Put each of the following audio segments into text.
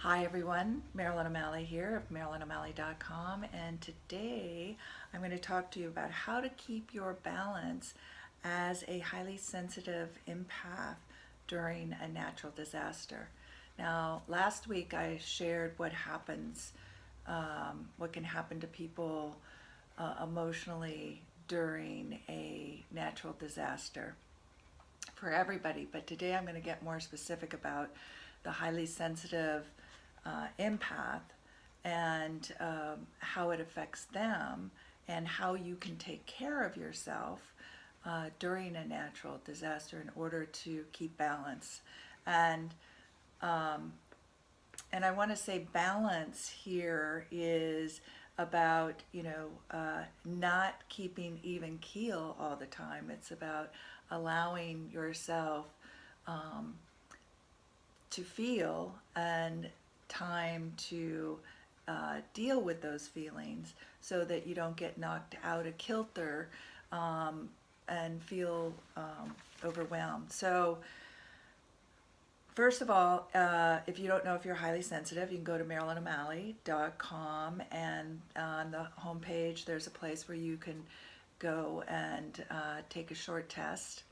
Hi everyone, Marilyn O'Malley here of MarilynO'Malley.com, and today I'm going to talk to you about how to keep your balance as a highly sensitive empath during a natural disaster. Now, last week I shared what can happen to people emotionally during a natural disaster for everybody, but today I'm going to get more specific about the highly sensitive empath and how it affects them and how you can take care of yourself during a natural disaster in order to keep balance. And um, and I want to say balance here is about not keeping even keel all the time. It's about allowing yourself um, to feel and time to deal with those feelings so that you don't get knocked out of kilter and feel overwhelmed. So first of all, if you don't know if you're highly sensitive, you can go to MarilynO'Malley.com, and on the homepage there's a place where you can go and take a short test,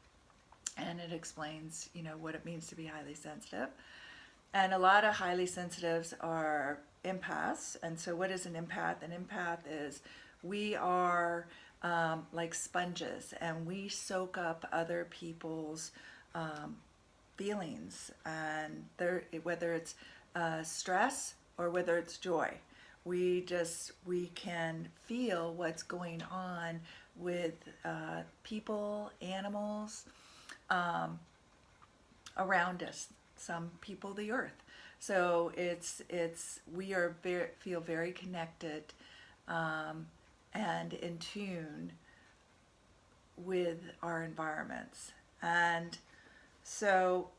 and it explains what it means to be highly sensitive. And a lot of highly sensitives are empaths. And so what is an empath? An empath is we are like sponges, and we soak up other people's feelings, and whether it's stress or whether it's joy. We can feel what's going on with people, animals, around us, some people, the earth. So feel very connected and in tune with our environments. And so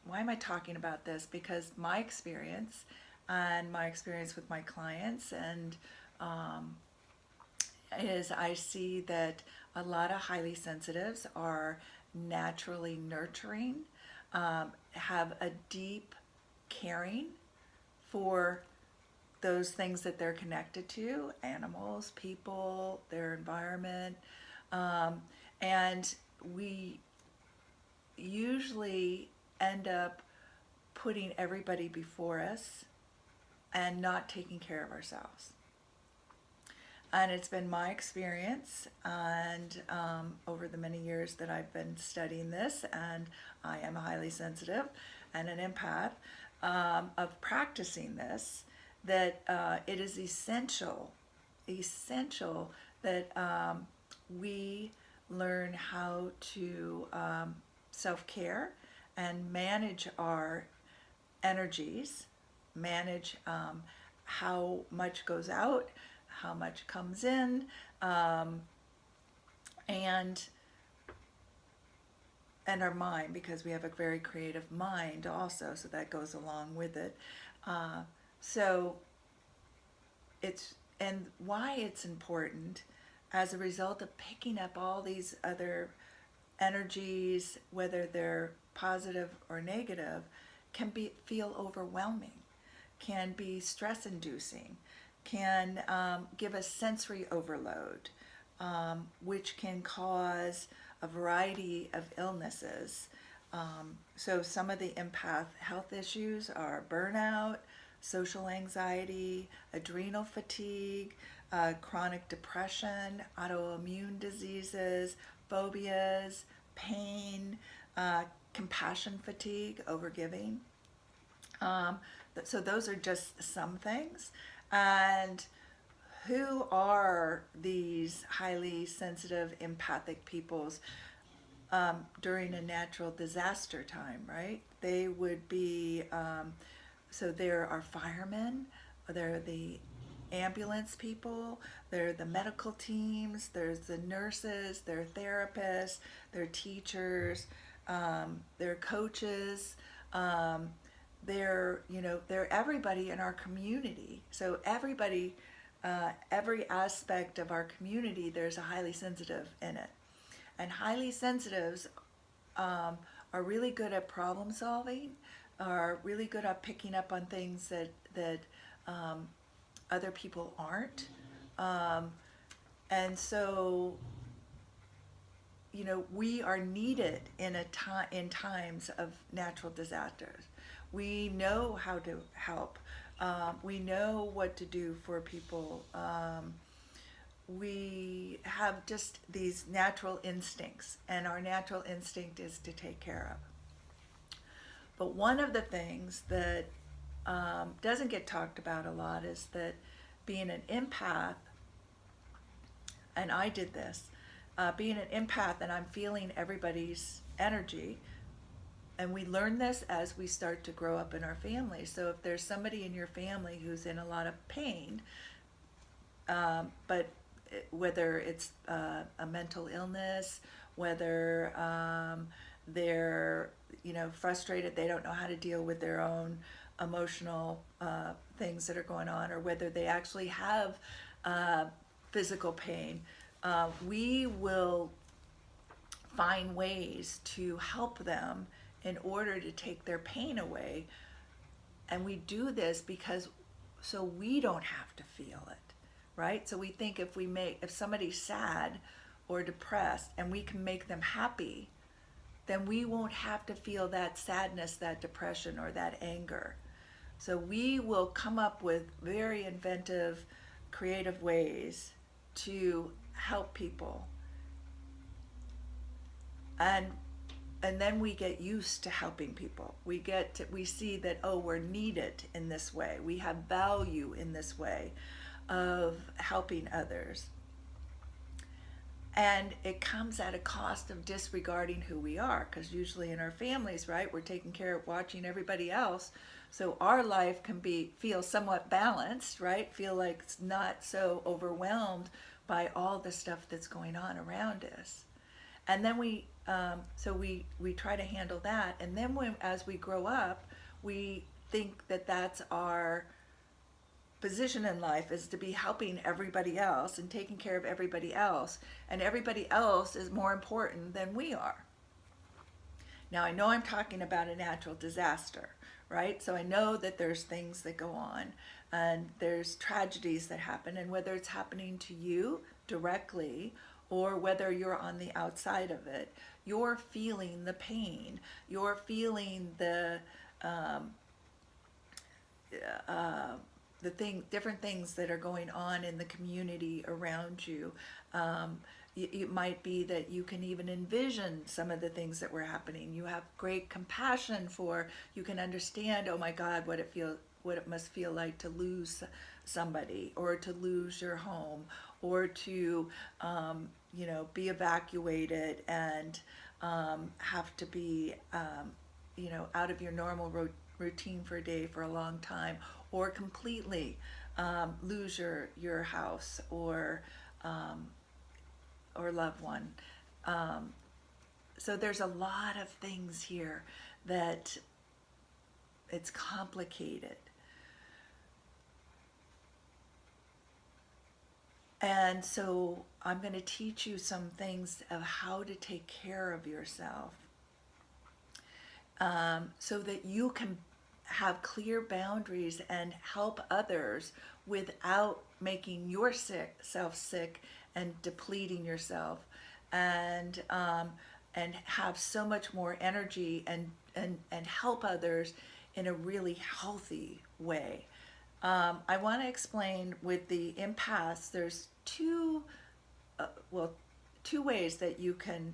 why am I talking about this? Because my experience with my clients and is I see that a lot of highly sensitives are naturally nurturing, have a deep caring for those things that they're connected to, animals, people, their environment, and we usually end up putting everybody before us and not taking care of ourselves. And it's been my experience, and over the many years that I've been studying this, and I am highly sensitive and an empath, of practicing this, that it is essential that we learn how to self-care and manage our energies, manage how much goes out, how much comes in, and our mind, because we have a very creative mind also, so that goes along with it. So and why it's important, as a result of picking up all these other energies, whether they're positive or negative, feel overwhelming, can be stress inducing, can give us sensory overload, which can cause a variety of illnesses. So some of the empath health issues are burnout, social anxiety, adrenal fatigue, chronic depression, autoimmune diseases, phobias, pain, compassion fatigue, overgiving. So those are just some things. And who are these highly sensitive, empathic peoples during a natural disaster time, right? They would be, so there are firemen, there are the ambulance people, there are the medical teams, there's the nurses, there are therapists, there are teachers, there are coaches, they're everybody in our community. So everybody, every aspect of our community, there's a highly sensitive in it. And highly sensitives are really good at problem solving. are really good at picking up on things that other people aren't. Um, and so, we are needed in times of natural disasters. We know how to help. We know what to do for people. We have just these natural instincts, and our natural instinct is to take care of. But one of the things that doesn't get talked about a lot is that being an empath, and I did this, being an empath and I'm feeling everybody's energy. And we learn this as we start to grow up in our family. So if there's somebody in your family who's in a lot of pain, but whether it's a mental illness, whether they're frustrated, they don't know how to deal with their own emotional things that are going on, or whether they actually have physical pain, we will find ways to help them in order to take their pain away. And we do this because so we don't have to feel it, right? So we think if somebody's sad or depressed and we can make them happy, then we won't have to feel that sadness, that depression, or that anger. So we will come up with very inventive, creative ways to help people. And then we get used to helping people. We see that, oh, we're needed in this way. We have value in this way of helping others. And it comes at a cost of disregarding who we are, because usually in our families, right, we're taking care of watching everybody else. So our life can feel somewhat balanced, right? Feel like it's not so overwhelmed by all the stuff that's going on around us. And then we try to handle that. And then as we grow up, we think that that's our position in life, is to be helping everybody else and taking care of everybody else. And everybody else is more important than we are. Now, I know I'm talking about a natural disaster, right? So I know that there's things that go on and there's tragedies that happen, and whether it's happening to you directly or whether you're on the outside of it, you're feeling the pain, you're feeling the different things that are going on in the community around you. It might be that you can even envision some of the things that were happening. You have great compassion you can understand, oh my God, what it must feel like to lose somebody, or to lose your home, or to be evacuated and have to be out of your normal routine for a day for a long time, or completely lose your house or loved one. So there's a lot of things here that it's complicated. And so I'm going to teach you some things of how to take care of yourself, so that you can have clear boundaries and help others without making yourself sick and depleting yourself, and have so much more energy and help others in a really healthy way. I want to explain with the empaths, there's two ways that you can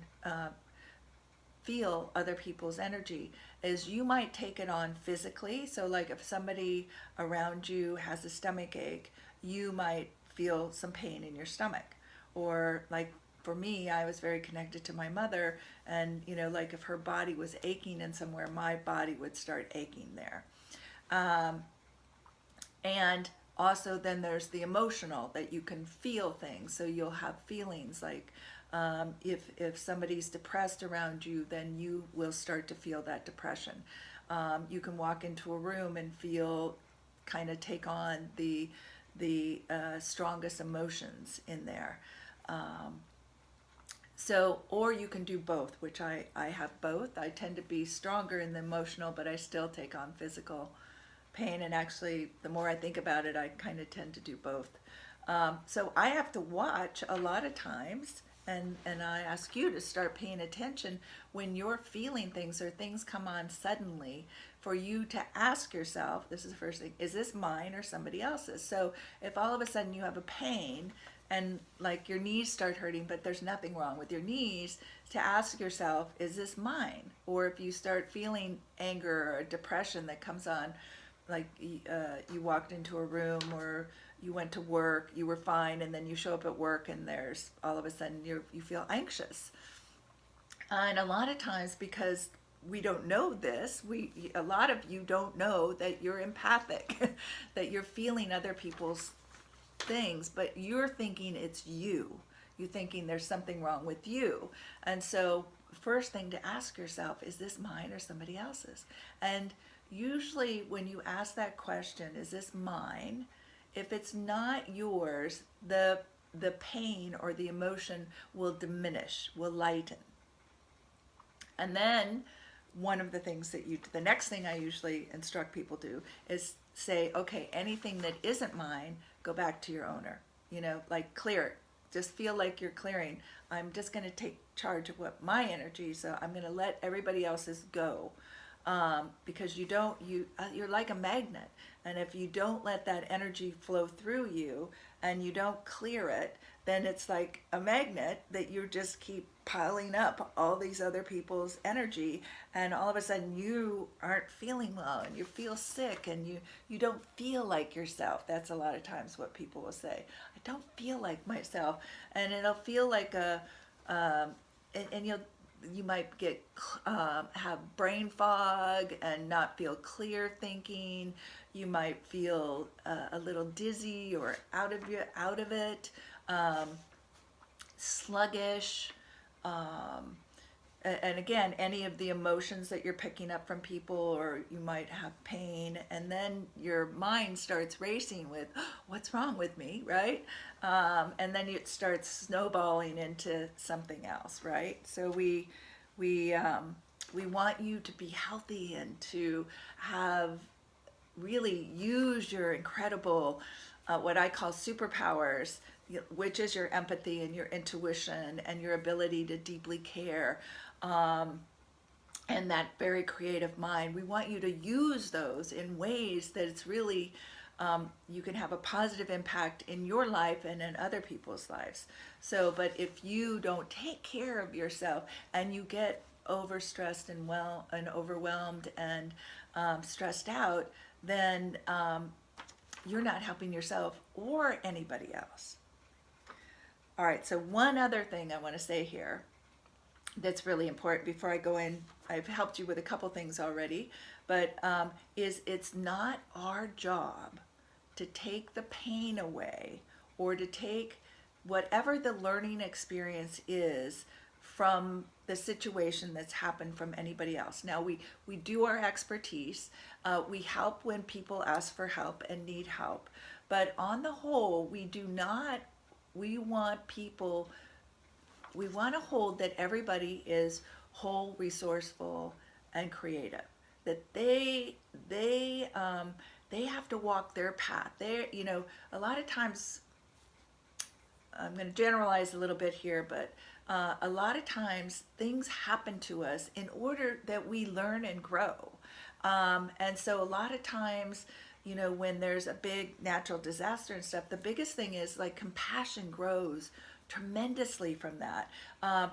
feel other people's energy. Is you might take it on physically. So like if somebody around you has a stomach ache, you might feel some pain in your stomach. Or like for me, I was very connected to my mother, and like if her body was aching in somewhere, my body would start aching there. And also then there's the emotional, that you can feel things. So you'll have feelings like if somebody's depressed around you, then you will start to feel that depression. You can walk into a room and take on the strongest emotions in there. So, or you can do both, which I have both. I tend to be stronger in the emotional, but I still take on physical pain. And actually, the more I think about it, I kind of tend to do both. So I have to watch a lot of times, and I ask you to start paying attention when you're feeling things or things come on suddenly, for you to ask yourself, this is the first thing, is this mine or somebody else's? So if all of a sudden you have a pain and like your knees start hurting, but there's nothing wrong with your knees, to ask yourself, is this mine? Or if you start feeling anger or depression that comes on, like you walked into a room or you went to work, you were fine, and then you show up at work and there's all of a sudden you feel anxious. And a lot of times, because we don't know this, a lot of you don't know that you're empathic, that you're feeling other people's things, but you're thinking it's you. You're thinking there's something wrong with you. And so, first thing to ask yourself, is this mine or somebody else's? And usually, when you ask that question, is this mine? If it's not yours, the pain or the emotion will diminish, will lighten. And then one of the things the next thing I usually instruct people to is say, okay, anything that isn't mine, go back to your owner. Like clear it. Just feel like you're clearing. I'm just going to take charge of what my energy, so I'm going to let everybody else's go. Because you're like a magnet, and if you don't let that energy flow through you and you don't clear it, then it's like a magnet that you just keep piling up all these other people's energy, and all of a sudden you aren't feeling well and you feel sick and you don't feel like yourself. That's a lot of times what people will say. I don't feel like myself, and it'll feel like and you might get have brain fog and not feel clear thinking. You might feel a little dizzy or out of it, sluggish, and again, any of the emotions that you're picking up from people, or you might have pain, and then your mind starts racing with, oh, what's wrong with me, right? And then it starts snowballing into something else, right? So we want you to be healthy and to have really use your incredible, what I call superpowers, which is your empathy and your intuition and your ability to deeply care, and that very creative mind. We want you to use those in ways that it's really, you can have a positive impact in your life and in other people's lives. So, but if you don't take care of yourself and you get overstressed and overwhelmed and stressed out, then you're not helping yourself or anybody else. All right, so one other thing I want to say here that's really important before I go in. I've helped you with a couple things already, but it's not our job to take the pain away or to take whatever the learning experience is from the situation that's happened from anybody else. Now, we do our expertise. We help when people ask for help and need help. But on the whole, we want to hold that everybody is whole, resourceful, and creative. That they have to walk their path. A lot of times, I'm going to generalize a little bit here, but a lot of times things happen to us in order that we learn and grow. And so a lot of times, when there's a big natural disaster and stuff, the biggest thing is like compassion grows tremendously from that.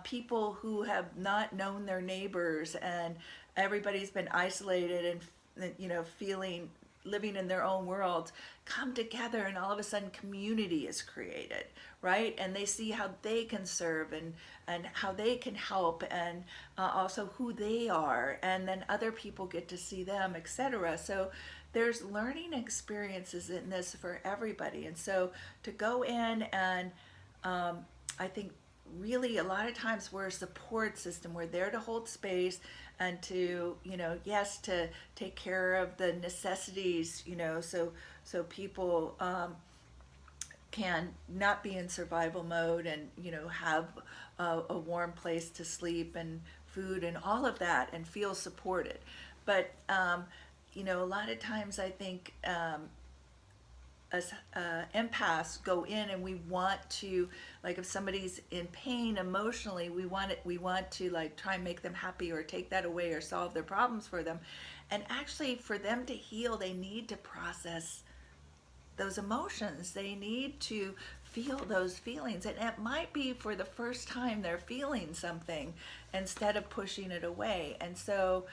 People who have not known their neighbors and everybody's been isolated and, living in their own worlds, come together, and all of a sudden community is created, right? And they see how they can serve and how they can help, and also who they are, and then other people get to see them, etc. So there's learning experiences in this for everybody. And so to go in and I think really a lot of times we're a support system. We're there to hold space and to, yes, to take care of the necessities, so people can not be in survival mode and, you know, have a warm place to sleep and food and all of that and feel supported. But, you know, a lot of times I think as empaths go in and we want to, like, if somebody's in pain emotionally, we want to like try and make them happy or take that away or solve their problems for them. And actually, for them to heal, they need to process those emotions. They need to feel those feelings. And it might be for the first time they're feeling something instead of pushing it away. And so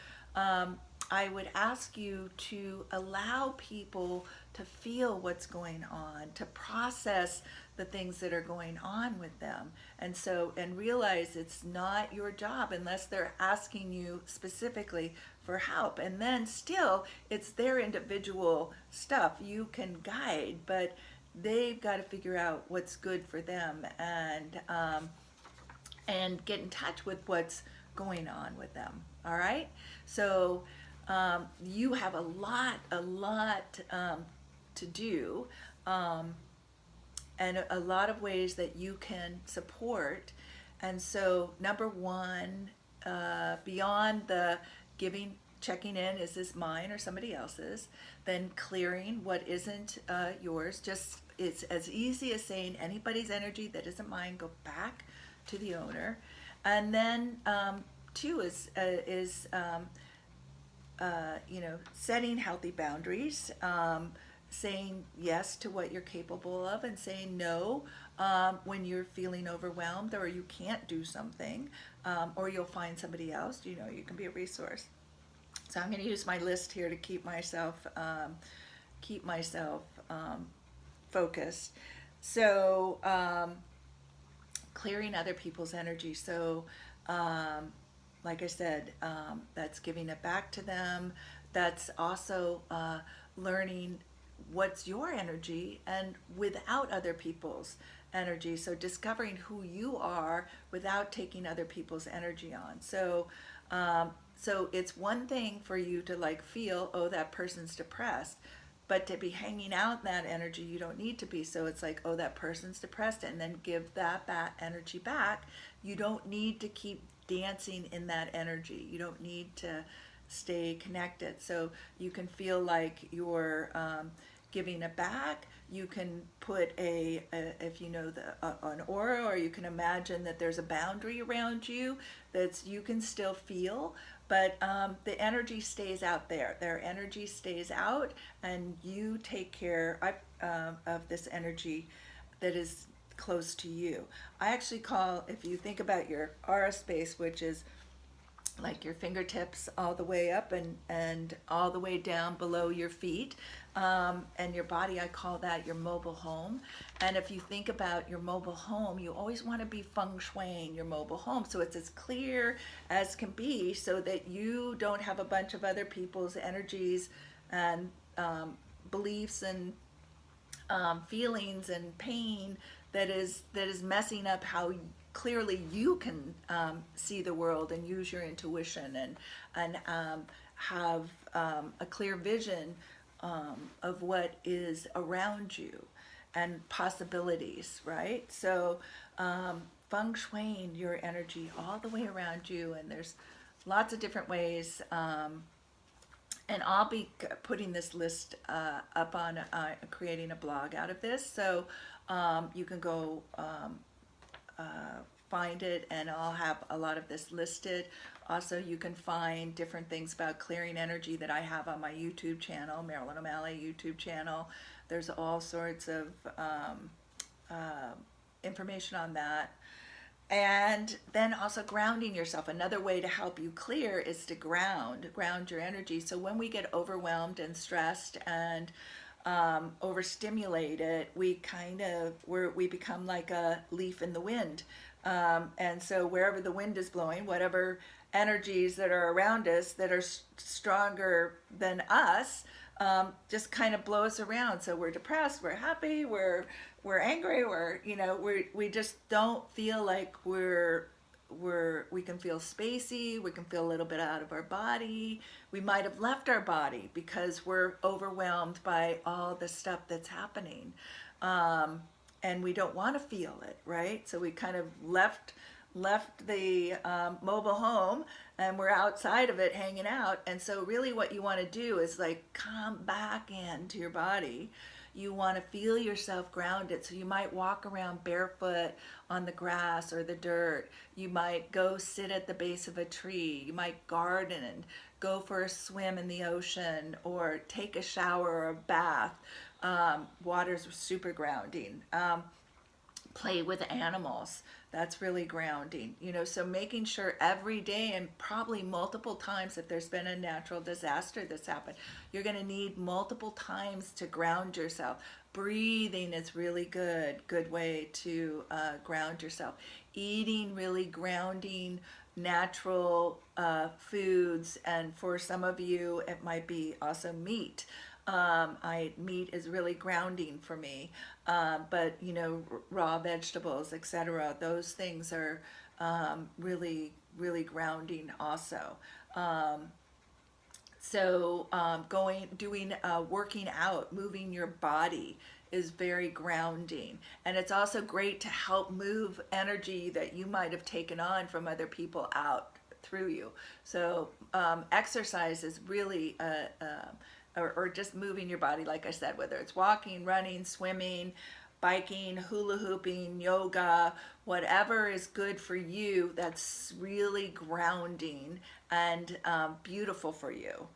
I would ask you to allow people to feel what's going on, to process the things that are going on with them. And so, and realize it's not your job unless they're asking you specifically for help. And then still, it's their individual stuff. You can guide, but they've got to figure out what's good for them and get in touch with what's going on with them. All right? So you have a lot to do, and a lot of ways that you can support. And so, number one, beyond the giving, checking in, is this mine or somebody else's? Then clearing what isn't yours. Just, it's as easy as saying anybody's energy that isn't mine, go back to the owner. And then two is you know, setting healthy boundaries, saying yes to what you're capable of, and saying no when you're feeling overwhelmed or you can't do something, or you'll find somebody else. You know, you can be a resource. So I'm going to use my list here to keep myself focused. So clearing other people's energy. So like I said, that's giving it back to them. That's also learning what's your energy and without other people's energy. So discovering who you are without taking other people's energy on. So so it's one thing for you to like feel, oh, that person's depressed, but to be hanging out in that energy, you don't need to be. So it's like, oh, that person's depressed, and then give that energy back. You don't need to keep dancing in that energy. You don't need to stay connected. So you can feel like you're giving it back. You can put if you know an aura, or you can imagine that there's a boundary around you that's you can still feel, but the energy stays out there. Their energy stays out, and you take care of this energy that is close to you. I actually call, if you think about your aura space, which is like your fingertips all the way up and all the way down below your feet, and your body, I call that your mobile home. And if you think about your mobile home, you always want to be feng shuiing your mobile home so it's as clear as can be, so that you don't have a bunch of other people's energies and beliefs and feelings and pain that is messing up how clearly you can see the world and use your intuition and have a clear vision of what is around you and possibilities, right? So feng shuiing your energy all the way around you, and there's lots of different ways. And I'll be putting this list up on creating a blog out of this, so you can go find it, and I'll have a lot of this listed. Also, you can find different things about clearing energy that I have on my YouTube channel, Marilyn O'Malley YouTube channel. There's all sorts of information on that. And then also grounding yourself. Another way to help you clear is to ground your energy. So when we get overwhelmed and stressed and overstimulated, we become like a leaf in the wind. And so wherever the wind is blowing, whatever energies that are around us that are stronger than us, just kind of blow us around. So we're depressed, we're happy, we're angry, we just don't feel like we can feel spacey, we can feel a little bit out of our body. We might have left our body because we're overwhelmed by all the stuff that's happening. and we don't want to feel it, right? So we kind of left the mobile home, and we're outside of it hanging out. And so really what you want to do is like come back into your body. You want to feel yourself grounded. So you might walk around barefoot on the grass or the dirt. You might go sit at the base of a tree. You might garden and go for a swim in the ocean, or take a shower or a bath. Water's super grounding. Play with animals. That's really grounding. So making sure every day, and probably multiple times, if there's been a natural disaster that's happened, you're going to need multiple times to ground yourself. Breathing is really good way to ground yourself. Eating really grounding natural foods, and for some of you it might be also meat. Meat is really grounding for me, but raw vegetables, etc. Those things are really grounding also. Working out, moving your body is very grounding, and it's also great to help move energy that you might have taken on from other people out through you. So exercise is really or just moving your body, like I said, whether it's walking, running, swimming, biking, hula hooping, yoga, whatever is good for you, that's really grounding and beautiful for you.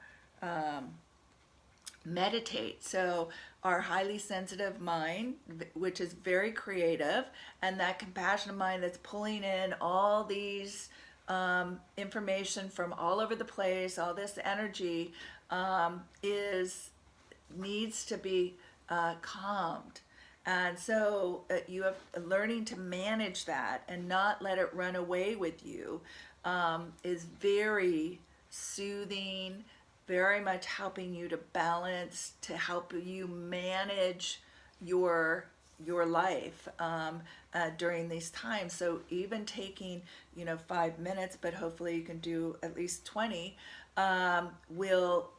Meditate. So our highly sensitive mind, which is very creative, and that compassionate mind that's pulling in all these information from all over the place, all this energy, needs to be calmed. And so you have learning to manage that and not let it run away with you is very soothing, very much helping you to balance, to help you manage your life during these times. So even taking 5 minutes, but hopefully you can do at least 20, will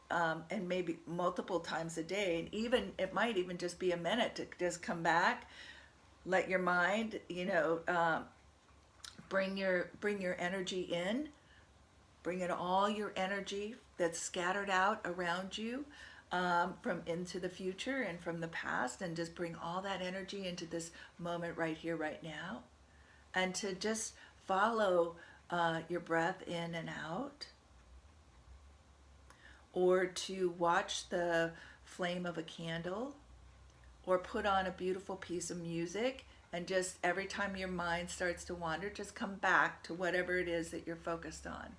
and maybe multiple times a day, and even it might even just be a minute to just come back, let your mind bring your energy in, bring in all your energy that's scattered out around you from into the future and from the past, and just bring all that energy into this moment right here, right now, and to just follow your breath in and out, or to watch the flame of a candle, or put on a beautiful piece of music, and just every time your mind starts to wander, just come back to whatever it is that you're focused on.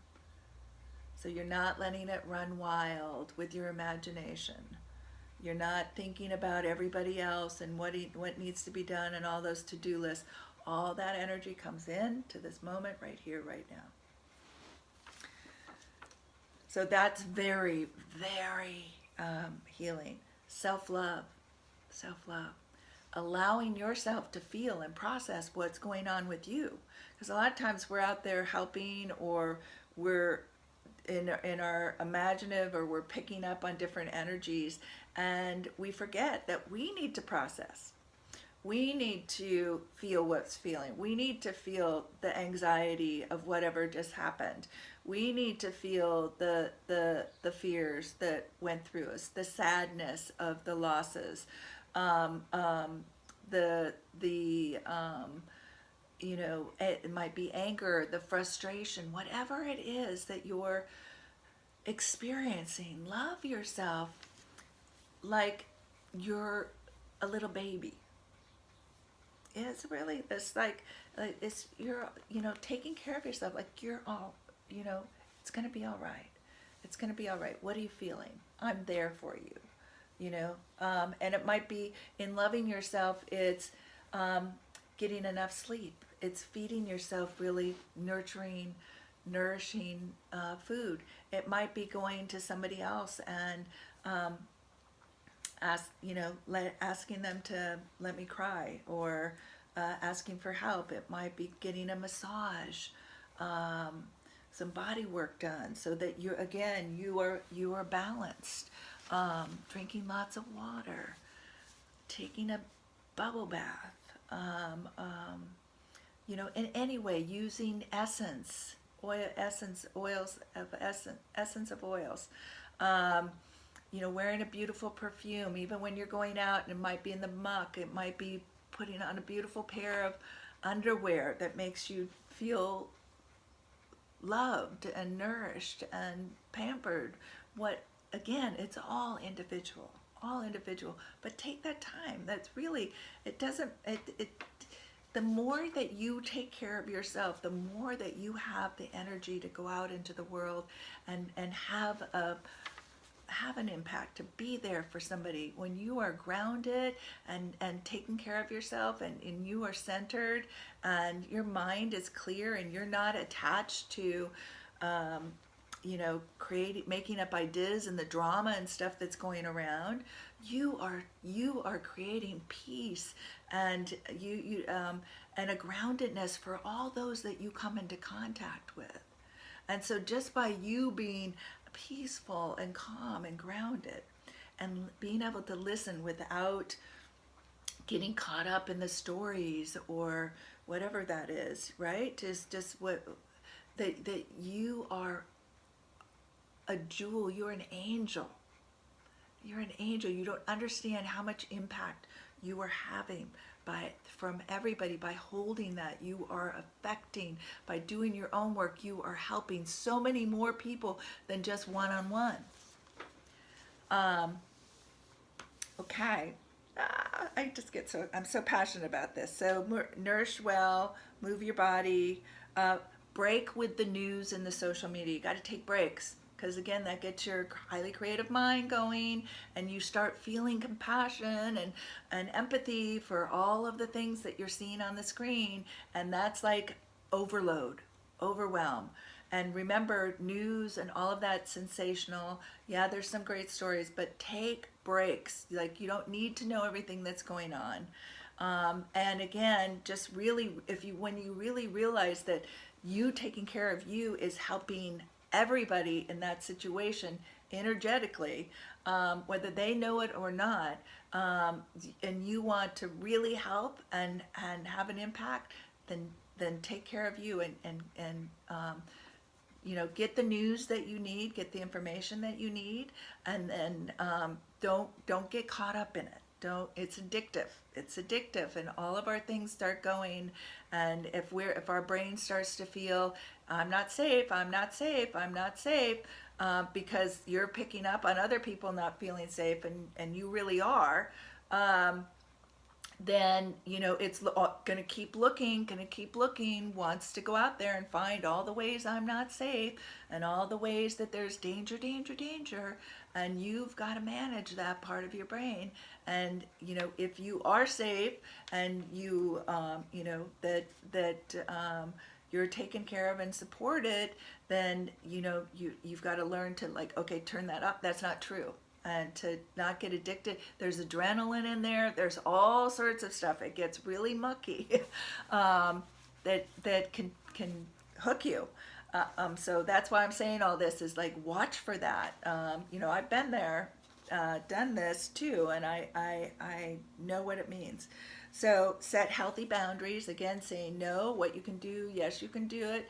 So you're not letting it run wild with your imagination. You're not thinking about everybody else and what needs to be done and all those to-do lists. All that energy comes in to this moment right here, right now. So that's very, very healing. Self-love. Allowing yourself to feel and process what's going on with you. Because a lot of times we're out there helping, or we're in our imaginative, or we're picking up on different energies, and we forget that we need to process. We need to feel what's feeling. We need to feel the anxiety of whatever just happened. We need to feel the fears that went through us, the sadness of the losses, it might be anger, the frustration, whatever it is that you're experiencing. Love yourself like you're a little baby. It's really this it's you're taking care of yourself like you're all it's gonna be all right. It's gonna be all right. What are you feeling? I'm there for you. And it might be in loving yourself, it's getting enough sleep. It's feeding yourself really nourishing food. It might be going to somebody else and asking them to let me cry, or asking for help. It might be getting a massage, some body work done, so that you are balanced. Drinking lots of water, taking a bubble bath, in any way, using essence of oils. Um, Wearing a beautiful perfume, even when you're going out and it might be in the muck, it might be putting on a beautiful pair of underwear that makes you feel loved and nourished and pampered. Again, it's all individual, but take that time. That's really, it doesn't, the more that you take care of yourself, the more that you have the energy to go out into the world and have an impact, to be there for somebody. When you are grounded and taking care of yourself, and you are centered and your mind is clear and you're not attached to making up ideas and the drama and stuff that's going around, you are creating peace and and a groundedness for all those that you come into contact with. And so just by you being peaceful and calm and grounded and being able to listen without getting caught up in the stories or whatever that is, right? Is just that you are a jewel, you're an angel. You're an angel. You don't understand how much impact you are having from everybody. By holding that, you are affecting. By doing your own work, you are helping so many more people than just one-on-one. Okay. I'm so passionate about this. So nourish well, move your body, break with the news and the social media. You got to take breaks. Because again, that gets your highly creative mind going, and you start feeling compassion and empathy for all of the things that you're seeing on the screen. And that's like overwhelm. And remember, news and all of that sensational. Yeah, there's some great stories, but take breaks. Like, you don't need to know everything that's going on. And again, just really, when you really realize that you taking care of you is helping everybody in that situation energetically, whether they know it or not, and you want to really help and have an impact, then take care of you and get the news that you need, get the information that you need, and then don't get caught up in it. It's addictive, and all of our things start going. And if our brain starts to feel, I'm not safe, because you're picking up on other people not feeling safe, and you really are, then it's going to keep looking, wants to go out there and find all the ways I'm not safe and all the ways that there's danger, and you've got to manage that part of your brain. And if you are safe and you you're taken care of and supported, then you've got to learn to, like, okay, turn that up. That's not true. And to not get addicted. There's adrenaline in there. There's all sorts of stuff. It gets really mucky that can hook you. So that's why I'm saying all this is, like, watch for that. I've been there, done this too, and I know what it means. So set healthy boundaries. Again, saying no, what you can do, yes, you can do it.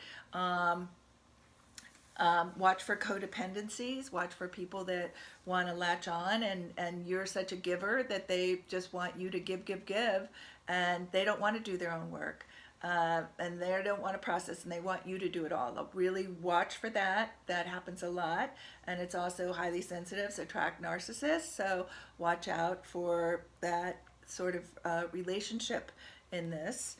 Watch for codependencies. Watch for people that want to latch on, and you're such a giver that they just want you to give, and they don't want to do their own work, and they don't want to process, and they want you to do it all. They'll really watch for that. That happens a lot, and it's also highly sensitives attract narcissists, so watch out for that sort of relationship in this.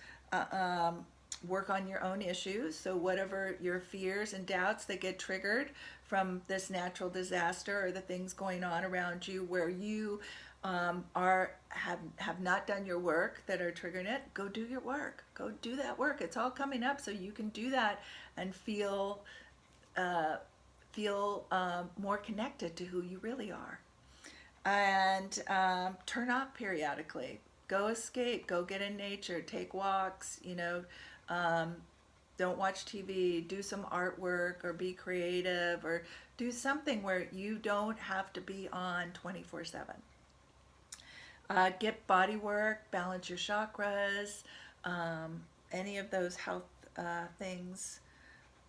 Work on your own issues. So whatever your fears and doubts that get triggered from this natural disaster or the things going on around you where you have not done your work that are triggering it, go do your work. Go do that work. It's all coming up, so you can do that and feel more connected to who you really are. And turn off periodically. Go escape. Go get in nature. Take walks. Don't watch TV. Do some artwork or be creative or do something where you don't have to be on 24/7. Get body work, balance your chakras, any of those health things.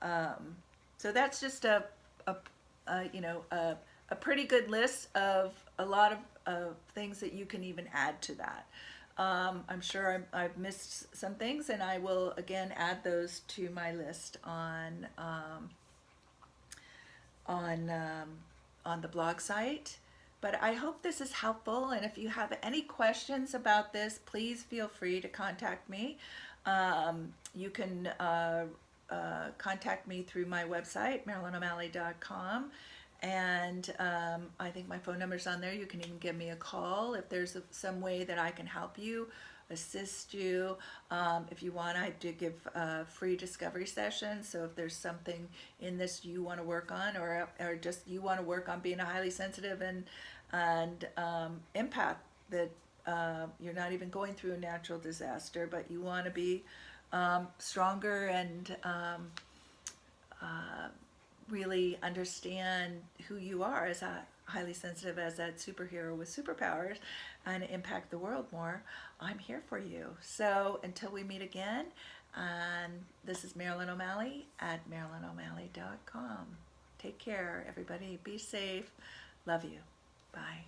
So that's just a, a pretty good list of a lot of things that you can even add to that. I'm sure I've missed some things, and I will again add those to my list on on the blog site. But I hope this is helpful, and if you have any questions about this, please feel free to contact me. You can contact me through my website, MarilynO'Malley.com, and I think my phone number's on there. You can even give me a call if there's some way that I can help you, assist you. If you want, I do give free discovery sessions. So if there's something in this you want to work on, or just you want to work on being a highly sensitive and empath, that you're not even going through a natural disaster, but you want to be stronger and really understand who you are as a highly sensitive, as that superhero with superpowers, and impact the world more, I'm here for you. So until we meet again, and this is Marilyn O'Malley at MarilynO'Malley.com. Take care, everybody. Be safe. Love you. Bye.